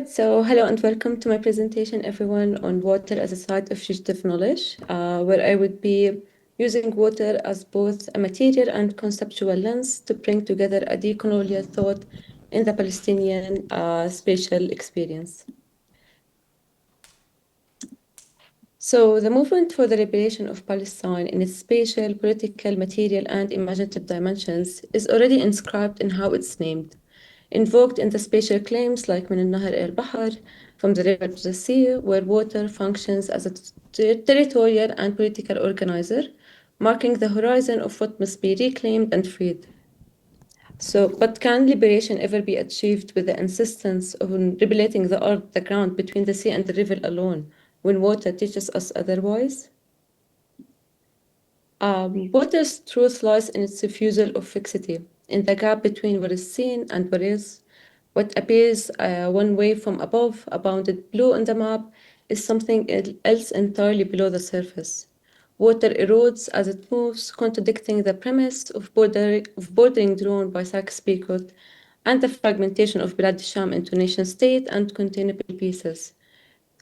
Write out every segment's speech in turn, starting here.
So hello and welcome to my presentation, everyone, on water as a site of fugitive knowledge, where I would be using water as both a material and conceptual lens to bring together a decolonial thought in the Palestinian spatial experience. So the movement for the liberation of Palestine in its spatial, political, material, and imaginative dimensions is already inscribed in how it's named, invoked in the spatial claims like من النهر إلى البحر, from the river to the sea, where water functions as a territorial and political organizer, marking the horizon of what must be reclaimed and freed. So, but can liberation ever be achieved with the insistence of regulating the earth, the ground between the sea and the river alone, when water teaches us otherwise? Water's truth lies in its refusal of fixity, in the gap between what is seen and what is. What appears one way from above, a bounded blue on the map, is something else entirely below the surface. Water erodes as it moves, contradicting the premise of bordering drawn by Sykes-Picot and the fragmentation of Bilad Sham into nation-state and containable pieces.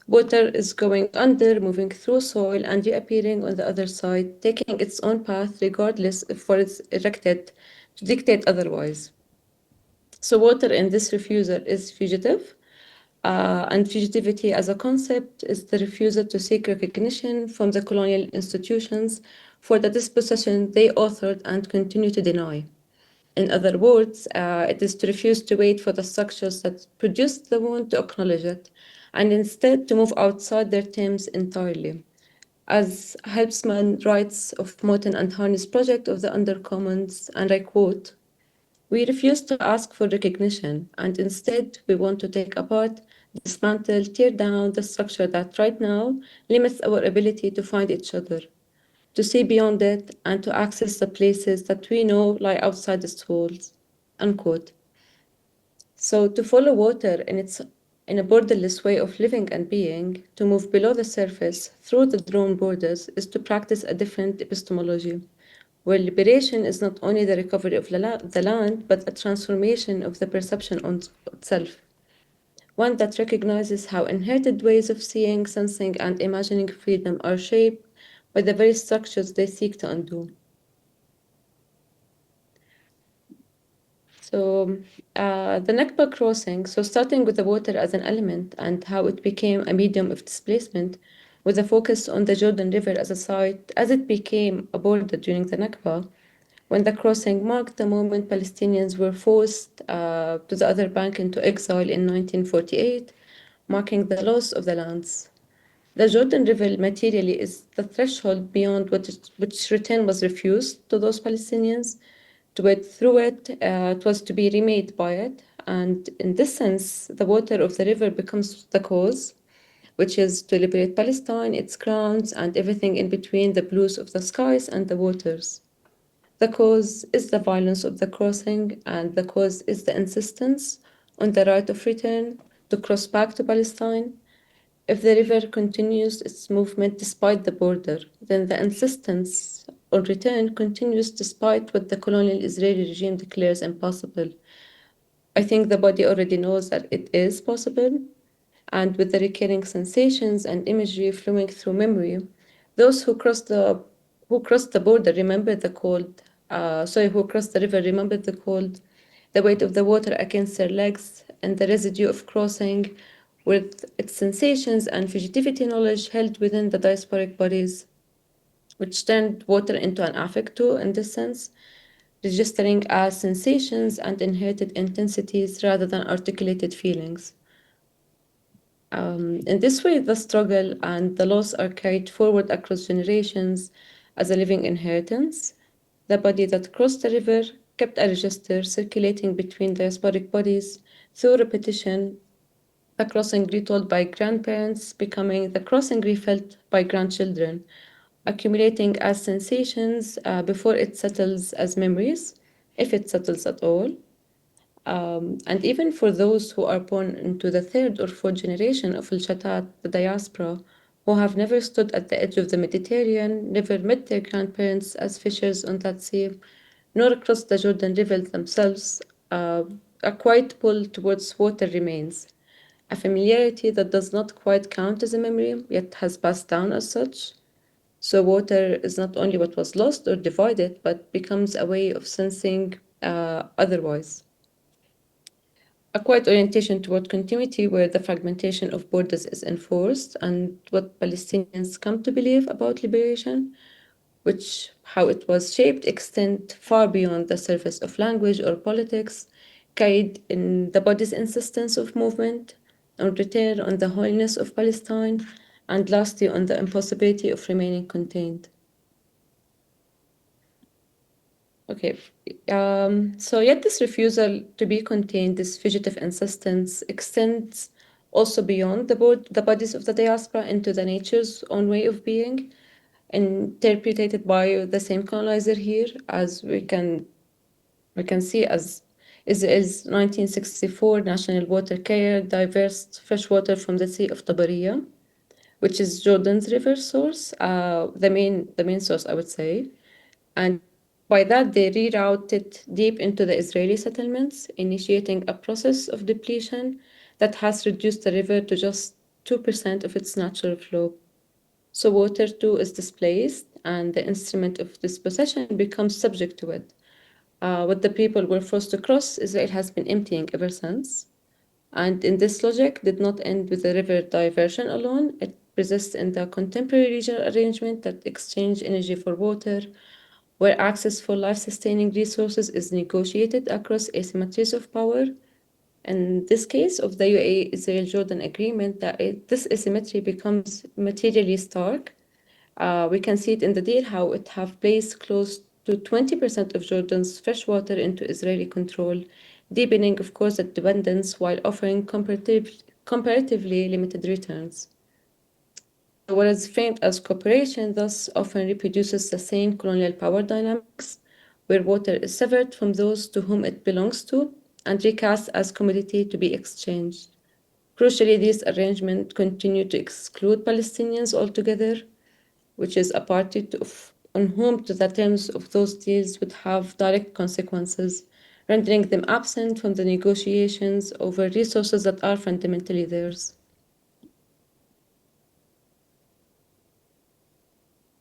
Water is going under, moving through soil, and reappearing on the other side, taking its own path regardless of what is erected to dictate otherwise. So water in this refusal is fugitive, and fugitivity as a concept is the refusal to seek recognition from the colonial institutions for the dispossession they authored and continue to deny. In other words, it is to refuse to wait for the structures that produced the wound to acknowledge it, and instead to move outside their terms entirely. As Helpsman writes of Moten and Harney's project of the Undercommons, and I quote, "We refuse to ask for recognition, and instead we want to take apart, dismantle, tear down the structure that right now limits our ability to find each other, to see beyond it, and to access the places that we know lie outside its walls." Unquote. So to follow water in a borderless way of living and being, to move below the surface through the drawn borders, is to practice a different epistemology, where liberation is not only the recovery of the land, but a transformation of the perception on itself. One that recognizes how inherited ways of seeing, sensing, and imagining freedom are shaped by the very structures they seek to undo. So the Nakba crossing, so starting with the water as an element and how it became a medium of displacement, with a focus on the Jordan River as a site, as it became a border during the Nakba, when the crossing marked the moment Palestinians were forced to the other bank into exile in 1948, marking the loss of the lands. The Jordan River materially is the threshold beyond which return was refused to those Palestinians. To wade through it, it was to be remade by it. And in this sense, the water of the river becomes the cause, which is to liberate Palestine, its grounds, and everything in between the blues of the skies and the waters. The cause is the violence of the crossing, and the cause is the insistence on the right of return to cross back to Palestine. If the river continues its movement despite the border, then the insistence on return continues despite what the colonial Israeli regime declares impossible. I think the body already knows that it is possible, and with the recurring sensations and imagery flowing through memory, those who cross the border remember the cold. Who crossed the river remember the cold, the weight of the water against their legs, and the residue of crossing, with its sensations and fugitivity knowledge held within the diasporic bodies, which turned water into an affect too, in this sense, registering as sensations and inherited intensities rather than articulated feelings. In this way, the struggle and the loss are carried forward across generations as a living inheritance. The body that crossed the river kept a register circulating between diasporic bodies through repetition, the crossing retold by grandparents becoming the crossing refelt by grandchildren, accumulating as sensations before it settles as memories, if it settles at all. And even for those who are born into the third or fourth generation of El Shatat, the diaspora, who have never stood at the edge of the Mediterranean, never met their grandparents as fishers on that sea, nor crossed the Jordan River themselves, a quiet pull towards water remains. a familiarity that does not quite count as a memory, yet has passed down as such. So water is not only what was lost or divided, but becomes a way of sensing otherwise. A quiet orientation toward continuity where the fragmentation of borders is enforced, and what Palestinians come to believe about liberation, which how it was shaped, extend far beyond the surface of language or politics, carried in the body's insistence of movement, on return on the holiness of Palestine, and lastly on the impossibility of remaining contained. Okay. So yet this refusal to be contained, this fugitive insistence, extends also beyond the bodies of the diaspora into the nature's own way of being, interpreted by the same colonizer here, as we can see as is 1964 national water carrier diverse fresh water from the Sea of Tabariya, which is Jordan's river source, the main source, I would say. And by that, they rerouted deep into the Israeli settlements, initiating a process of depletion that has reduced the river to just 2% of its natural flow. So water too is displaced, and the instrument of dispossession becomes subject to it. What the people were forced to cross, Israel has been emptying ever since. And in this logic, did not end with the river diversion alone. It persists in the contemporary regional arrangement that exchange energy for water, where access for life-sustaining resources is negotiated across asymmetries of power. In this case of the UAE-Israel-Jordan agreement, this asymmetry becomes materially stark. We can see it in the deal how it have placed close to 20% of Jordan's fresh water into Israeli control, deepening, of course, the dependence while offering comparatively limited returns. What is framed as cooperation thus often reproduces the same colonial power dynamics, where water is severed from those to whom it belongs to and recast as commodity to be exchanged. Crucially, these arrangements continue to exclude Palestinians altogether, which is a party on whom to the terms of those deals would have direct consequences, rendering them absent from the negotiations over resources that are fundamentally theirs.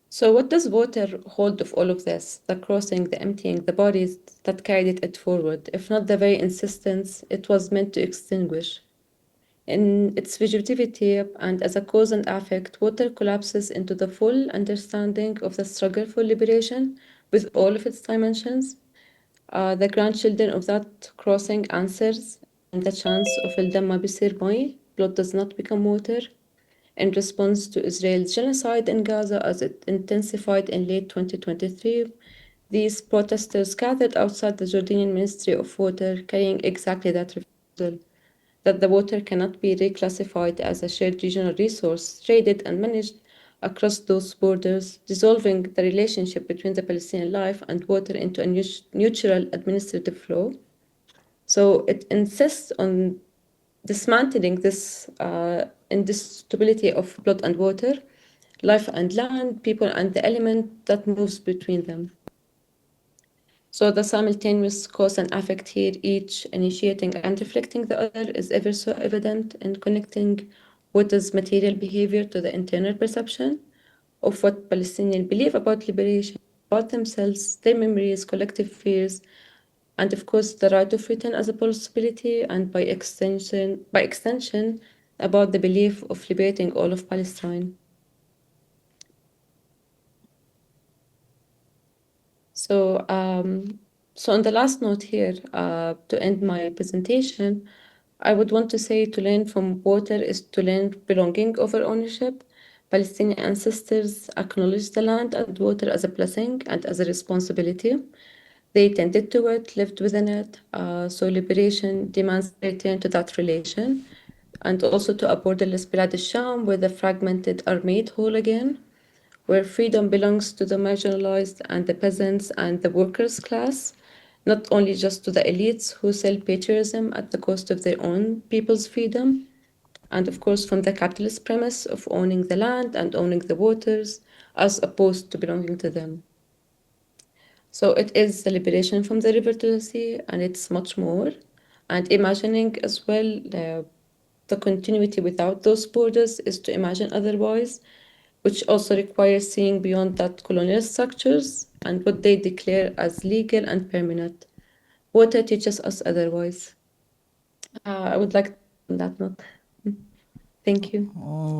So, what does water hold of all of this? The crossing, the emptying, the bodies that carried it forward, if not the very insistence it was meant to extinguish. In its fugitivity and as a cause and effect, water collapses into the full understanding of the struggle for liberation with all of its dimensions. The grandchildren of that crossing answers in the chants of El Damma Bisir Mai, blood does not become water, in response to Israel's genocide in Gaza as it intensified in late 2023. These protesters gathered outside the Jordanian Ministry of Water carrying exactly that refusal, that the water cannot be reclassified as a shared regional resource, traded and managed across those borders, dissolving the relationship between the Palestinian life and water into a neutral administrative flow. So it insists on dismantling this indisputability of blood and water, life and land, people and the element that moves between them. So the simultaneous cause and effect here, each initiating and reflecting the other, is ever so evident in connecting what is material behavior to the internal perception of what Palestinians believe about liberation, about themselves, their memories, collective fears, and of course the right of return as a possibility, and by extension, about the belief of liberating all of Palestine. So, so on the last note here, to end my presentation, I would want to say to learn from water is to learn belonging over ownership. Palestinian ancestors acknowledged the land and water as a blessing and as a responsibility. They tended to it, lived within it. So liberation demands a return to that relation, and also to a borderless Bilad al-Sham where the fragmented are made whole again, where freedom belongs to the marginalized and the peasants and the workers' class, not only just to the elites who sell patriotism at the cost of their own people's freedom, and of course from the capitalist premise of owning the land and owning the waters as opposed to belonging to them. So it is the liberation from the river to the sea, and it's much more. And imagining as well the continuity without those borders is to imagine otherwise, which also requires seeing beyond that colonial structures and what they declare as legal and permanent. Water teaches us otherwise. I would like on that note. Thank you. Oh,